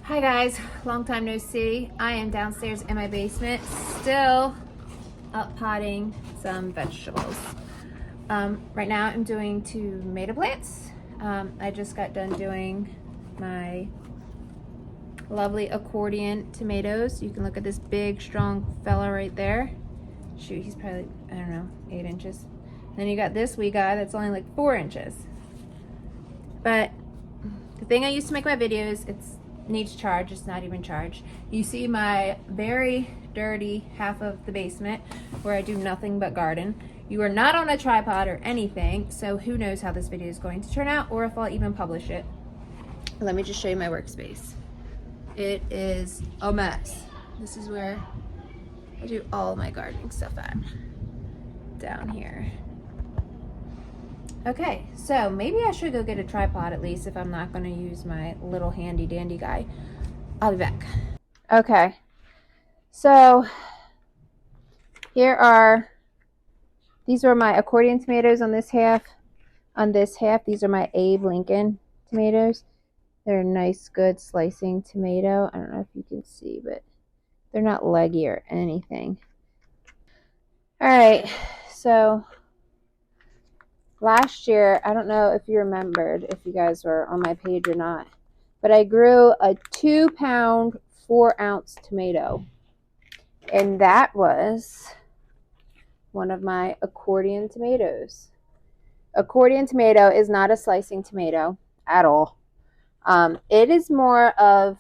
Hi guys, long time no see. I am downstairs in my basement, still up potting some vegetables. Right now I'm doing tomato plants. I just got done doing my lovely accordion tomatoes. You can look at this big, strong fella right there. Shoot, he's probably, I don't know, 8 inches. Then you got this wee guy that's only like 4 inches. But the thing I use to make my videos, it's needs charge, it's not even charged. You see my very dirty half of the basement where I do nothing but garden. You are not on a tripod or anything, so who knows how this video is going to turn out or if I'll even publish it. Let me just show you my workspace. It is a mess. This is where I do all my gardening stuff at, down here. Okay, so maybe I should go get a tripod at least if I'm not going to use my little handy dandy guy. I'll be back. Okay, so these are my accordion tomatoes on this half. On this half, these are my Abe Lincoln tomatoes. They're a nice, good slicing tomato. I don't know if you can see, but they're not leggy or anything. All right, so last year, I don't know if you remembered, if you guys were on my page or not, but I grew a 2-pound, 4-ounce tomato. And that was one of my accordion tomatoes. Accordion tomato is not a slicing tomato at all. It is more of,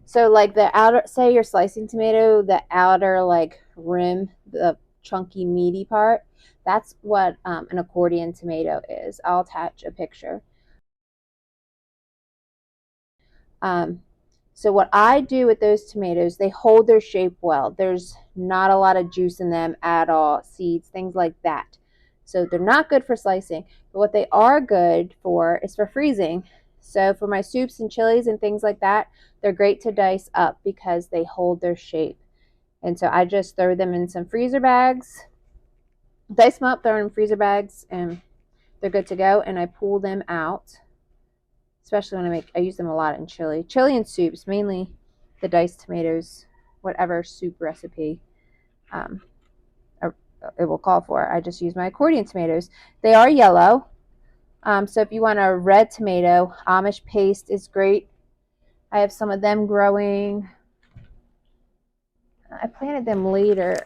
so like the outer, say you're slicing tomato, the outer like rim, the chunky meaty part, that's what an accordion tomato is. I'll attach a picture. So what I do with those tomatoes, they hold their shape well. There's not a lot of juice in them at all, seeds, things like that. So they're not good for slicing. But what they are good for is for freezing. So for my soups and chilies and things like that, they're great to dice up because they hold their shape. And so I just throw them in some freezer bags, dice them up, throw them in freezer bags, and they're good to go. And I pull them out, especially when I use them a lot in chili and soups, mainly the diced tomatoes, whatever soup recipe it will call for. I just use my accordion tomatoes. They are yellow. So if you want a red tomato, Amish paste is great. I have some of them growing. I planted them later.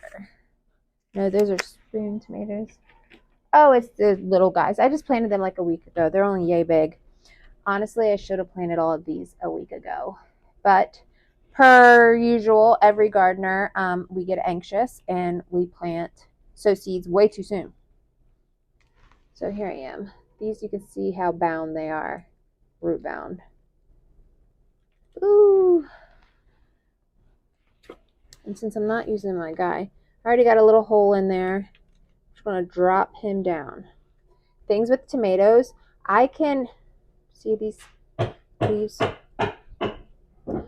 No, those are spoon tomatoes. Oh, it's the little guys. I just planted them like a week ago. They're only yay big. Honestly, I should have planted all of these a week ago. But per usual, every gardener, we get anxious and we sow seeds way too soon. So here I am. These, you can see how bound they are, root bound. Ooh. And since I'm not using my guy, I already got a little hole in there. I'm just going to drop him down. Things with tomatoes, I can see these leaves.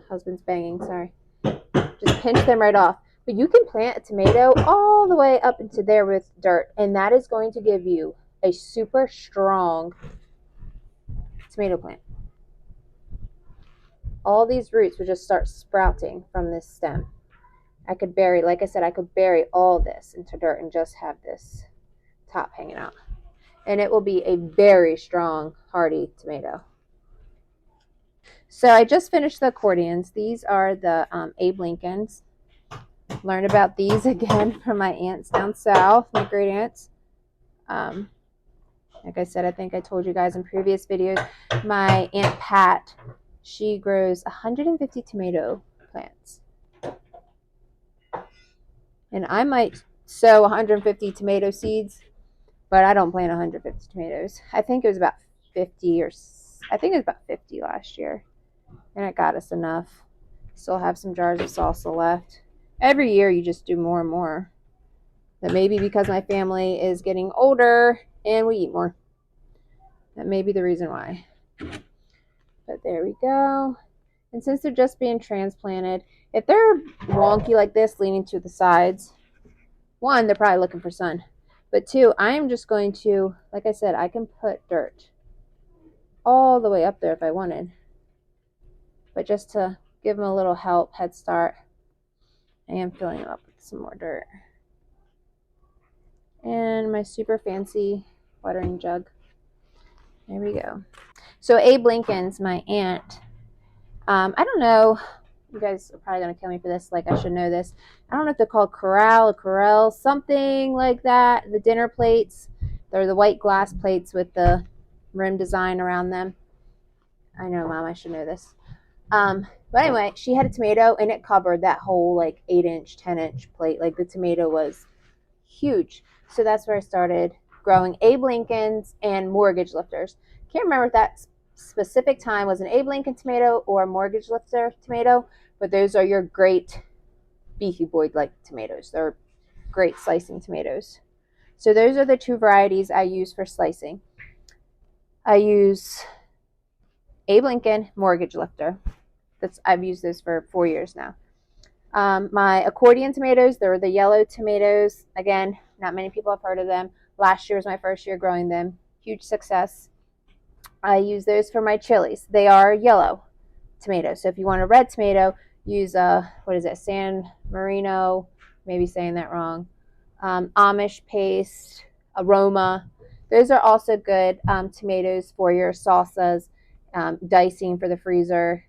Husband's banging, sorry. Just pinch them right off. But you can plant a tomato all the way up into there with dirt, and that is going to give you a super strong tomato plant. All these roots would just start sprouting from this stem. I could bury, like I said, I could bury all this into dirt and just have this top hanging out. And it will be a very strong, hardy tomato. So I just finished the accordions. These are the Abe Lincolns. Learned about these again from my aunts down south, my great aunts. Like I said, I think I told you guys in previous videos, my Aunt Pat, she grows 150 tomato plants. And I might sow 150 tomato seeds, but I don't plant 150 tomatoes. I think it was about 50 last year. And it got us enough. Still have some jars of salsa left. Every year you just do more and more. That may be because my family is getting older and we eat more. That may be the reason why. But there we go. And since they're just being transplanted, if they're wonky like this, leaning to the sides, one, they're probably looking for sun. But two, I am just going to, like I said, I can put dirt all the way up there if I wanted. but just to give them a little head start, I am filling them up with some more dirt. And my super fancy watering jug. There we go. So Abe Lincoln's my aunt. I don't know. You guys are probably going to kill me for this. Like, I should know this. I don't know if they're called Corral, something like that. The dinner plates. They're the white glass plates with the rim design around them. I know, Mom, I should know this. But anyway, she had a tomato, and it covered that whole, like, 8-inch, 10-inch plate. Like, the tomato was huge. So that's where I started growing Abe Lincolns and mortgage lifters. Can't remember if that specific time was an Abe Lincoln tomato or a mortgage lifter tomato, but those are your great beefy boy like tomatoes. They're great slicing tomatoes. So those are the two varieties I use for slicing. I use Abe Lincoln mortgage lifter. I've used this for 4 years now. My accordion tomatoes, they're the yellow tomatoes. Again, not many people have heard of them. Last year was my first year growing them. Huge success. I use those for my chilies. They are yellow tomatoes. So if you want a red tomato, use San Marino, maybe saying that wrong. Amish paste, Aroma. Those are also good tomatoes for your salsas, dicing for the freezer,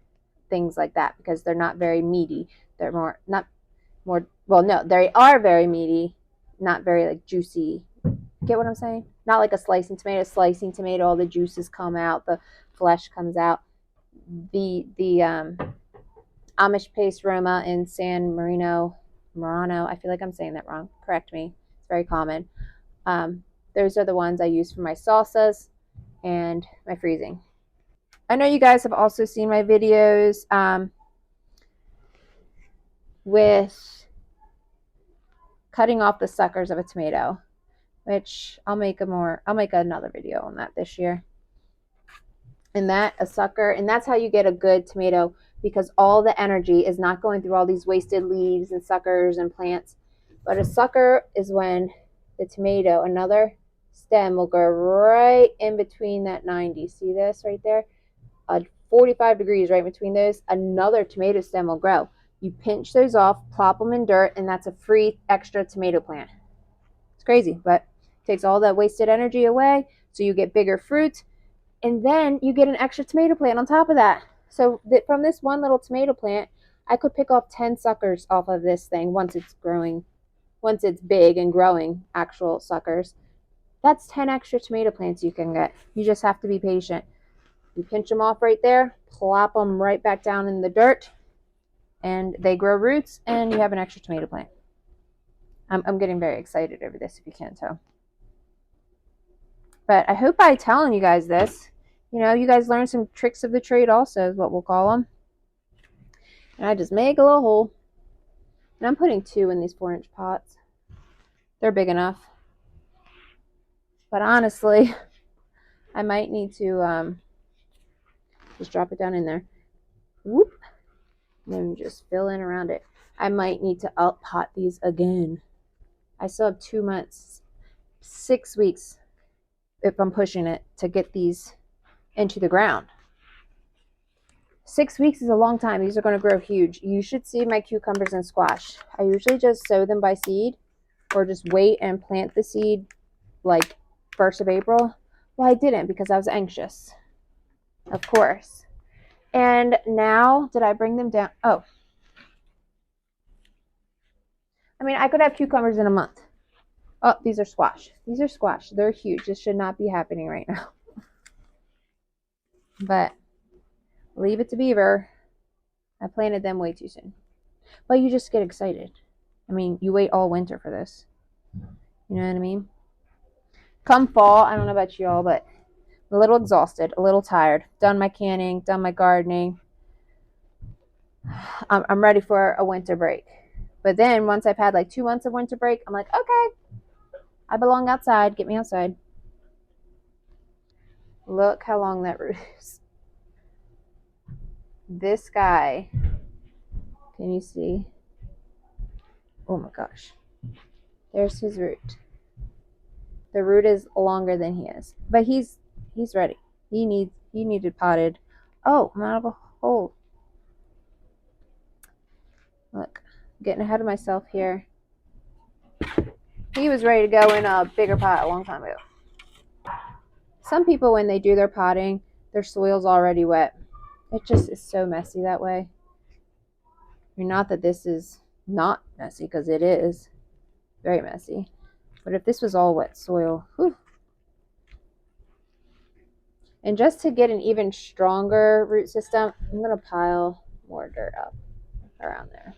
things like that, because they're not very meaty. They're they are very meaty, not very like juicy. Get what I'm saying? Not like a slicing tomato. Slicing tomato, all the juices come out, the flesh comes out. The Amish paste, Roma, and San Marino, I feel like I'm saying that wrong. Correct me. It's very common. Those are the ones I use for my salsas and my freezing. I know you guys have also seen my videos with cutting off the suckers of a tomato, which I'll make another video on that this year. And that's how you get a good tomato, because all the energy is not going through all these wasted leaves and suckers and plants. But a sucker is when the tomato, another stem will go right in between that 90. See this right there? 45 degrees right between those. Another tomato stem will grow. You pinch those off, plop them in dirt, and that's a free extra tomato plant. It's crazy, but it takes all that wasted energy away, so you get bigger fruit, and then you get an extra tomato plant on top of that. So from this one little tomato plant, I could pick off 10 suckers off of this thing once it's big and growing actual suckers. That's 10 extra tomato plants you can get. You just have to be patient. You pinch them off right there, plop them right back down in the dirt, and they grow roots, and you have an extra tomato plant. I'm getting very excited over this, if you can't tell. But I hope by telling you guys this, you guys learn some tricks of the trade also, is what we'll call them. And I just make a little hole. And I'm putting 2 in these 4-inch pots. They're big enough. But honestly, I might need to just drop it down in there. Whoop. And then just fill in around it. I might need to out pot these again. I still have 2 months, 6 weeks, if I'm pushing it, to get these into the ground. 6 weeks is a long time. These are going to grow huge. You should see my cucumbers and squash. I usually just sow them by seed, or just wait and plant the seed like 1st of April. Well, I didn't, because I was anxious, of course. And now, did I bring them down? Oh. I mean, I could have cucumbers in a month. Oh, these are squash. These are squash. They're huge. This should not be happening right now. But leave it to Beaver. I planted them way too soon. But you just get excited. I mean, you wait all winter for this. You know what I mean? Come fall, I don't know about y'all, but I'm a little exhausted, a little tired. Done my canning, done my gardening. I'm ready for a winter break. But then once I've had like 2 months of winter break, I'm like, okay, I belong outside. Get me outside. Look how long that root is. This guy, can you see? Oh my gosh. There's his root. The root is longer than he is. But he's ready. He needed potted. Oh, I'm out of a hole. Look, getting ahead of myself here. He was ready to go in a bigger pot a long time ago. Some people, when they do their potting, their soil's already wet. It just is so messy that way. I mean, not that this is not messy, because it is very messy. But if this was all wet soil, whew. And just to get an even stronger root system, I'm going to pile more dirt up around there.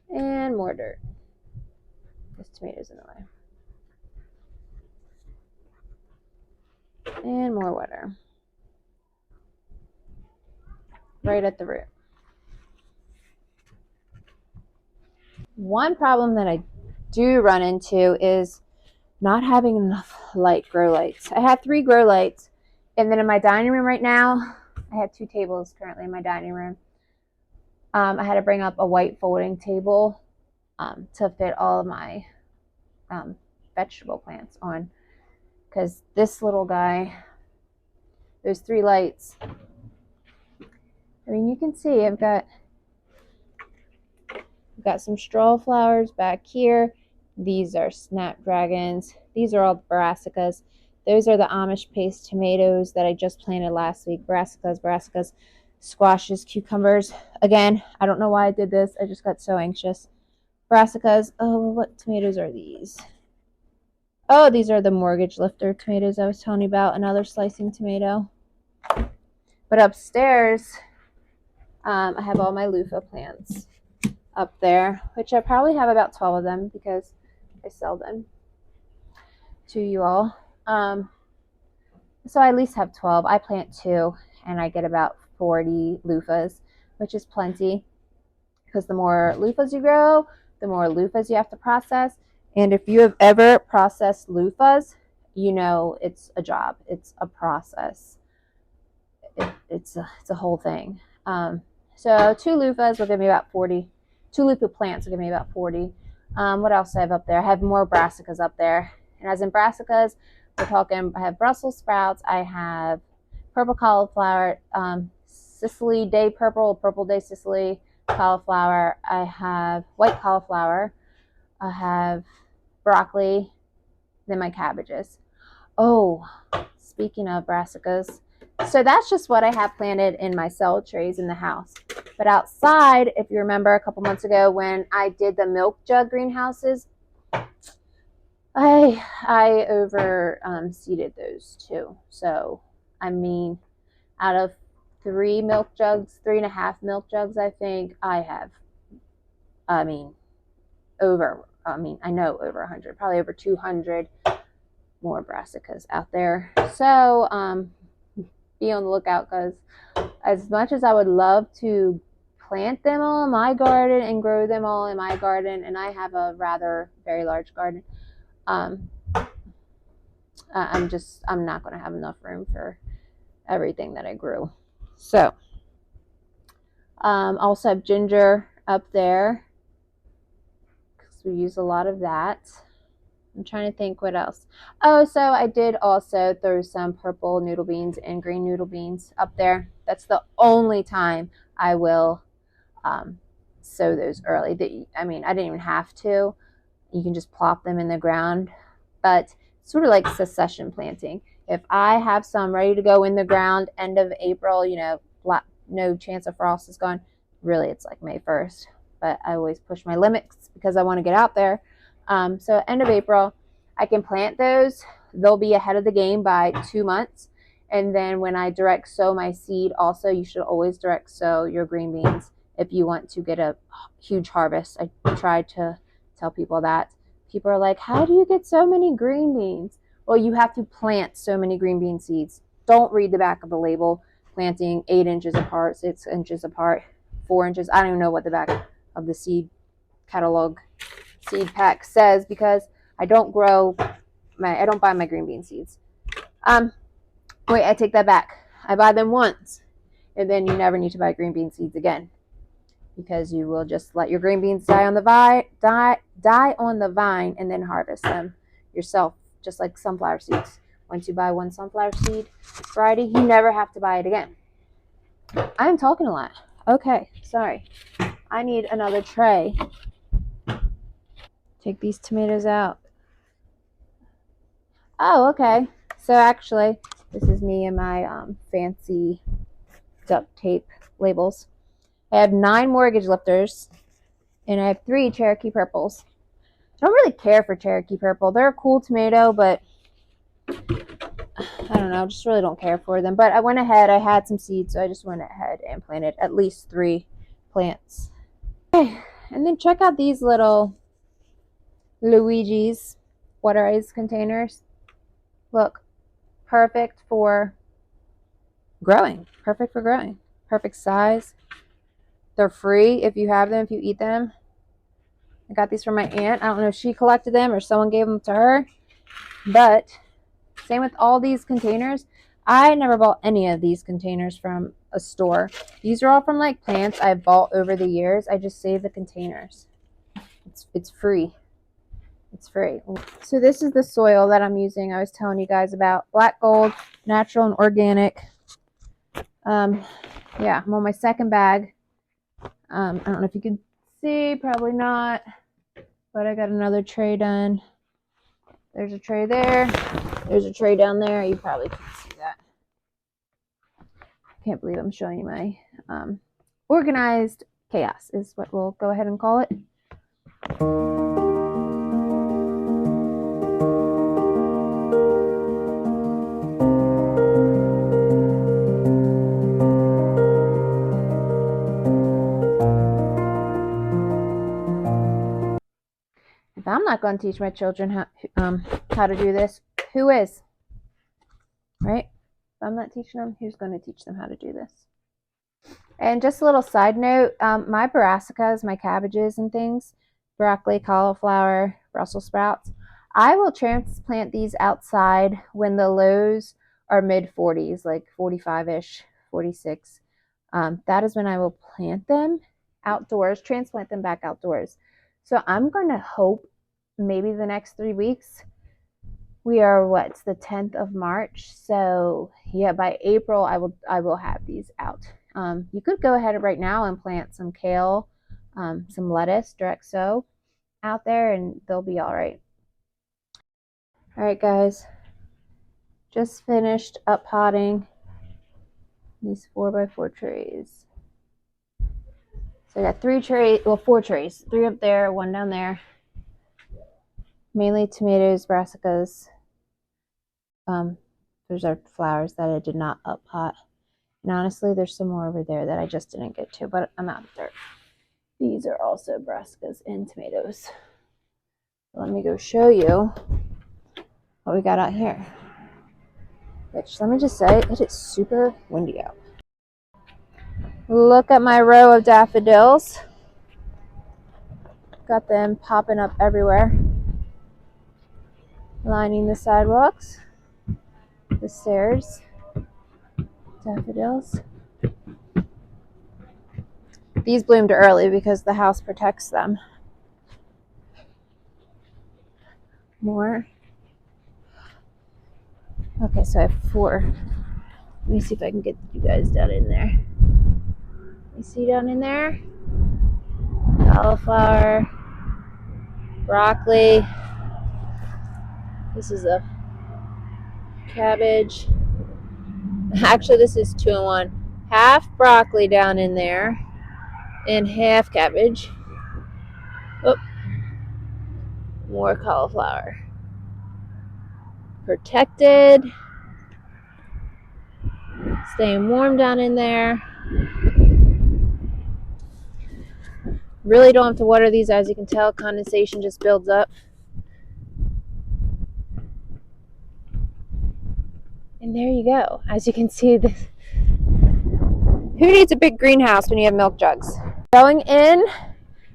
And more dirt. This tomato's in the way. And more water. Right at the root. One problem that I do run into is not having enough grow lights. I have 3 grow lights, and then in my dining room right now, I have 2 tables currently in my dining room. I had to bring up a white folding table to fit all of my vegetable plants on, because this little guy, those 3 lights, I mean, you can see I've got some straw flowers back here. These are snapdragons. These are all brassicas. Those are the Amish paste tomatoes that I just planted last week. Brassicas, squashes, cucumbers. Again, I don't know why I did this. I just got so anxious. Brassicas. Oh, what tomatoes are these? Oh, these are the mortgage lifter tomatoes I was telling you about. Another slicing tomato. But upstairs, I have all my loofah plants up there, which I probably have about 12 of them because I sell them to you all. So I at least have 12. I plant 2 and I get about 40 loofahs, which is plenty, because the more loofahs you grow, the more loofahs you have to process. And if you have ever processed loofahs, you know it's a job. It's a process. It's a whole thing. So 2 loofahs will give me about 40. 2 loofah plants will give me about 40. What else do I have up there? I have more brassicas up there. And as in brassicas, we're talking, I have Brussels sprouts, I have purple cauliflower, Sicily day purple day Sicily cauliflower, I have white cauliflower, I have broccoli, then my cabbages. Oh, speaking of brassicas, so that's just what I have planted in my cell trays in the house. But outside, if you remember a couple months ago when I did the milk jug greenhouses, I over seeded those too. So, I mean, out of 3 milk jugs, 3.5 milk jugs, I think I have, I know over 100, probably over 200 more brassicas out there. So, be on the lookout, because as much as I would love to plant them all in my garden and grow them all in my garden, and I have a rather very large garden, I'm not going to have enough room for everything that I grew. So, also have ginger up there, because we use a lot of that. I'm trying to think what else. Oh, so I did also throw some purple noodle beans and green noodle beans up there. That's the only time I will sow those early. I didn't even have to. You can just plop them in the ground. But sort of like succession planting. If I have some ready to go in the ground end of April, no chance of frost is gone. Really, it's like May 1st. But I always push my limits because I want to get out there. So end of April, I can plant those. They'll be ahead of the game by 2 months. And then when I direct sow my seed, also, you should always direct sow your green beans if you want to get a huge harvest. I try to tell people that. People are like, how do you get so many green beans? Well, you have to plant so many green bean seeds. Don't read the back of the label. Planting 8 inches apart, 6 inches apart, 4 inches. I don't even know what the back of the seed catalog seed pack says, because I don't buy my green bean seeds. Wait, I take that back. I buy them once, and then you never need to buy green bean seeds again, because you will just let your green beans die on the vine, and then harvest them yourself, just like sunflower seeds. Once you buy one sunflower seed variety, you never have to buy it again. I am talking a lot. Okay, sorry. I need another tray. Take these tomatoes out. Oh, okay. So actually, this is me and my fancy duct tape labels. I have 9 mortgage lifters, and I have 3 Cherokee purples. I don't really care for Cherokee purple. They're a cool tomato, but I don't know, just really don't care for them. But I went ahead, I had some seeds, so I just went ahead and planted at least 3 plants. Okay, and then check out these little Luigi's water ice containers. Look, perfect for growing. Perfect for growing. Perfect size. They're free if you have them, if you eat them. I got these from my aunt. I don't know if she collected them or someone gave them to her. But same with all these containers. I never bought any of these containers from a store. These are all from like plants I bought over the years. I just save the containers. It's free. It's free. So this is the soil that I'm using. I was telling you guys about Black Gold, natural and organic. Yeah, I'm on my second bag. I don't know if you can see, probably not, but I got another tray done. There's a tray there. There's a tray down there. You probably can't see that. I can't believe I'm showing you my organized chaos is what we'll go ahead and call it. If I'm not going to teach my children how to do this, who is? Right? If I'm not teaching them, who's going to teach them how to do this? And just a little side note, my brassicas, my cabbages and things, broccoli, cauliflower, Brussels sprouts, I will transplant these outside when the lows are mid 40s, like 45-ish, 46. That is when I will plant them outdoors, transplant them back outdoors. So I'm going to hope maybe the next 3 weeks. We are it's the 10th of March. So yeah, by April I will have these out. You could go ahead right now and plant some kale, some lettuce, direct sow out there, and they'll be all right. All right, guys, just finished up potting these 4x4 trays. So I got 3 trays, well, 4 trays, 3 up there, 1 down there. Mainly tomatoes, brassicas. Those are flowers that I did not up pot. And honestly, there's some more over there that I just didn't get to, but I'm out of dirt. These are also brassicas and tomatoes. Let me go show you what we got out here. Which, let me just say, it is super windy out. Look at my row of daffodils. Got them popping up everywhere. Lining the sidewalks, the stairs. Daffodils. These bloomed early because the house protects them. More. Okay, so I have 4. Let me see if I can get you guys down in there. You see down in there? Cauliflower, broccoli. This is a cabbage. Actually, this is 2 in 1. Half broccoli down in there and half cabbage. Oh, more cauliflower. Protected. Staying warm down in there. Really don't have to water these, as you can tell. Condensation just builds up. And there you go. As you can see, this. Who needs a big greenhouse when you have milk jugs? Going in,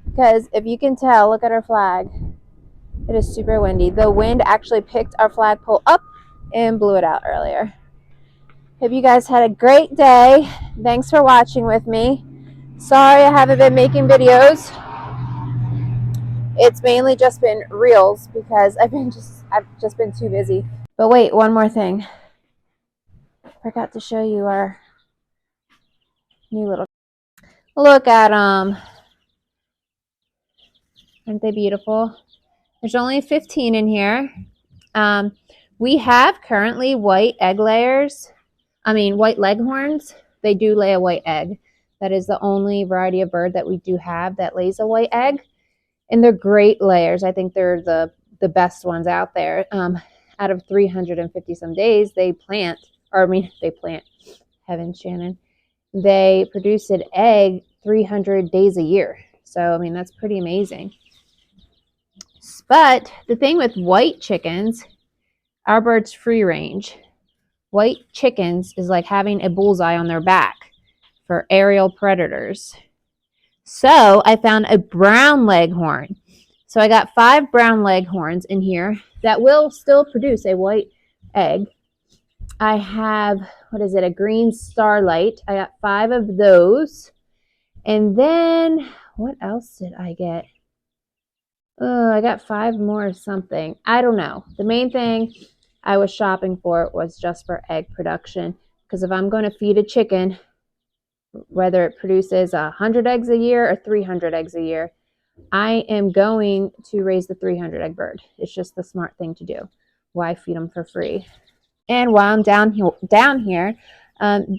because if you can tell, look at our flag. It is super windy. The wind actually picked our flagpole up and blew it out earlier. Hope you guys had a great day. Thanks for watching with me. Sorry I haven't been making videos. It's mainly just been reels because I've just been too busy. But wait, one more thing. Forgot to show you our new little. Look at them. Aren't they beautiful? There's only 15 in here. We have currently white white leghorns. They do lay a white egg. That is the only variety of bird that we do have that lays a white egg. And they're great layers. I think they're the best ones out there. Out of 350 some days, they plant, heaven, Shannon. They produce an egg 300 days a year. So, I mean, that's pretty amazing. But the thing with white chickens, our bird's free range. White chickens is like having a bullseye on their back for aerial predators. So I found a brown leghorn. So I got 5 brown leghorns in here that will still produce a white egg. I have, a green starlight. I got 5 of those. And then, what else did I get? I got 5 more of something. I don't know. The main thing I was shopping for was just for egg production. Because if I'm going to feed a chicken, whether it produces 100 eggs a year or 300 eggs a year, I am going to raise the 300 egg bird. It's just the smart thing to do. Why feed them for free? And while I'm down here,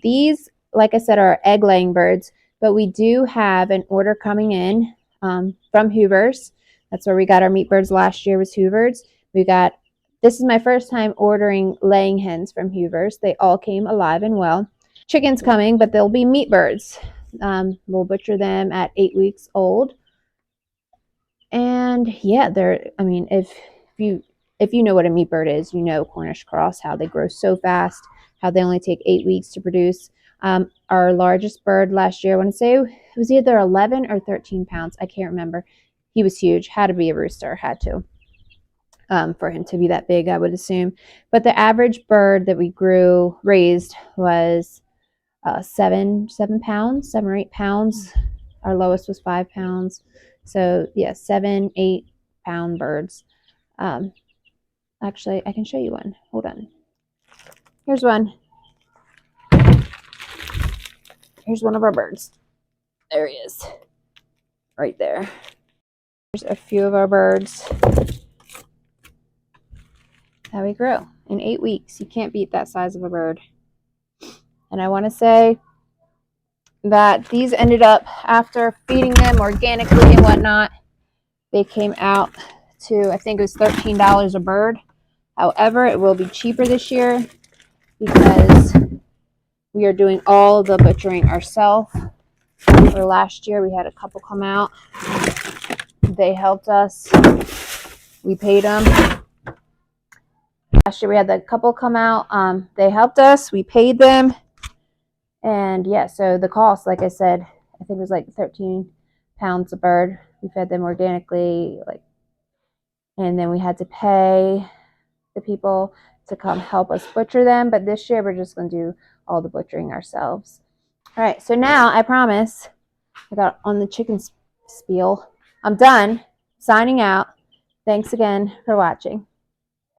these, like I said, are egg laying birds, but we do have an order coming in from Hoover's. That's where we got our meat birds last year, was Hoover's. This is my first time ordering laying hens from Hoover's. They all came alive and well. Chickens coming, but they'll be meat birds. We'll butcher them at 8 weeks old. And yeah, if you know what a meat bird is, you know Cornish cross, how they grow so fast, how they only take 8 weeks to produce. Our largest bird last year, I want to say it was either 11 or 13 pounds. I can't remember. He was huge. Had to be a rooster. Had to. For him to be that big, I would assume. But the average bird that we raised was 7 pounds, 7 or 8 pounds. Our lowest was 5 pounds. So yeah, 7, 8 pound birds. Actually, I can show you one. Hold on. Here's one. Here's one of our birds. There he is. Right there. There's a few of our birds. How we grew in 8 weeks. You can't beat that size of a bird. And I want to say that these ended up, after feeding them organically and whatnot, they came out to, I think it was $13 a bird. However, it will be cheaper this year because we are doing all the butchering ourselves. For last year, we had a couple come out. They helped us. We paid them. Last year, we had the couple come out. They helped us. We paid them. And yeah, so the cost, like I said, I think it was like 13 pounds a bird. We fed them organically, and then we had to pay the people to come help us butcher them. But this year, we're just going to do all the butchering ourselves. All right, so now I promise I got on the chicken spiel. I'm done signing out. Thanks again for watching.